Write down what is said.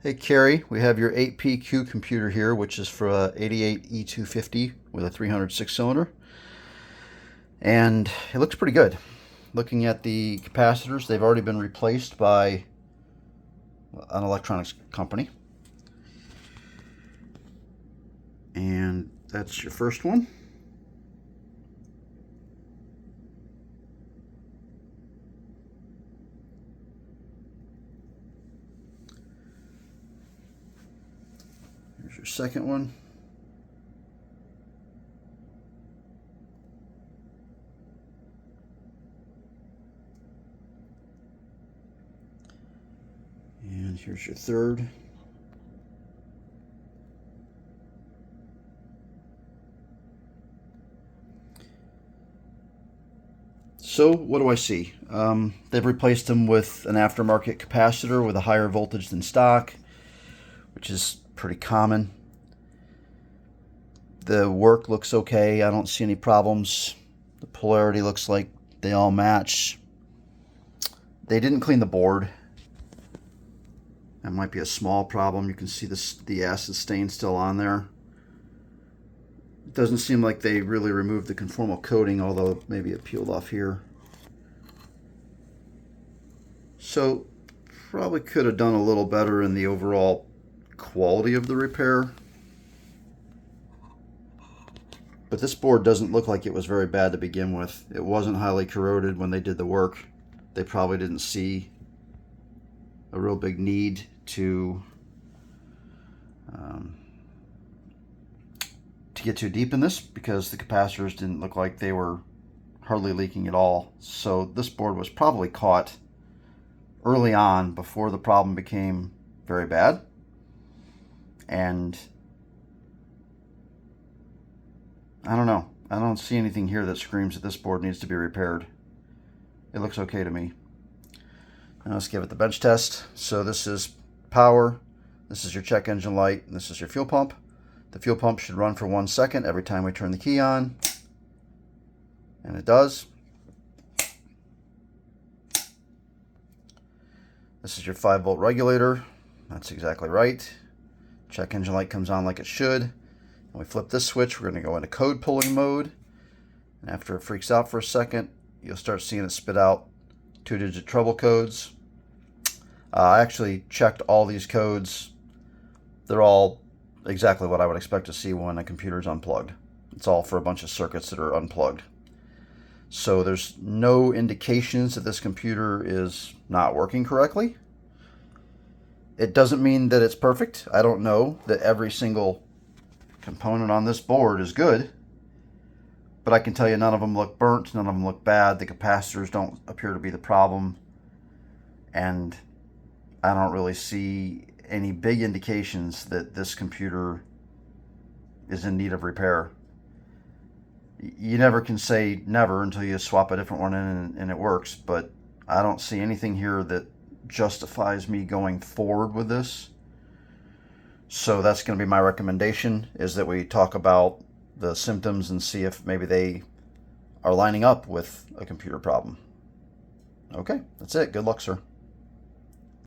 Hey Kerry, we have your 8PQ computer here, which is for a 88 E250 with a 306 cylinder. And it looks pretty good. Looking at the capacitors, they've already been replaced by an electronics company. And that's your first one. Here's your second one. And here's your third. So what do I see? They've replaced them with an aftermarket capacitor with a higher voltage than stock, which is pretty common. The work looks okay. I don't see any problems. The polarity looks like they all match. They didn't clean the board. That might be a small problem. You can see the acid stain still on there. It doesn't seem like they really removed the conformal coating, although maybe it peeled off here. So probably could have done a little better in the overall quality of the repair. But this board doesn't look like it was very bad to begin with. It wasn't highly corroded when they did the work. They probably didn't see a real big need to get too deep in this, because the capacitors didn't look like they were hardly leaking at all. So this board was probably caught early on before the problem became very bad. And I don't know. I don't see anything here that screams that this board needs to be repaired. It looks okay to me. Now let's give it the bench test. So this is power, this is your check engine light, and this is your fuel pump. The fuel pump should run for 1 second every time we turn the key on. And it does. This is your 5-volt regulator. That's exactly right. Check engine light comes on like it should. And we flip this switch, we're going to go into code pulling mode. And after it freaks out for a second, you'll start seeing it spit out 2-digit trouble codes. I actually checked all these codes. They're all exactly what I would expect to see when a computer is unplugged. It's all for a bunch of circuits that are unplugged. So there's no indications that this computer is not working correctly. It doesn't mean that it's perfect. I don't know that every single component on this board is good, but I can tell you none of them look burnt, none of them look bad. The capacitors don't appear to be the problem, and I don't really see any big indications that this computer is in need of repair. You never can say never until you swap a different one in and it works, but I don't see anything here that justifies me going forward with this. So that's going to be my recommendation, is that we talk about the symptoms and see if maybe they are lining up with a computer problem. Okay, that's it. Good luck, sir.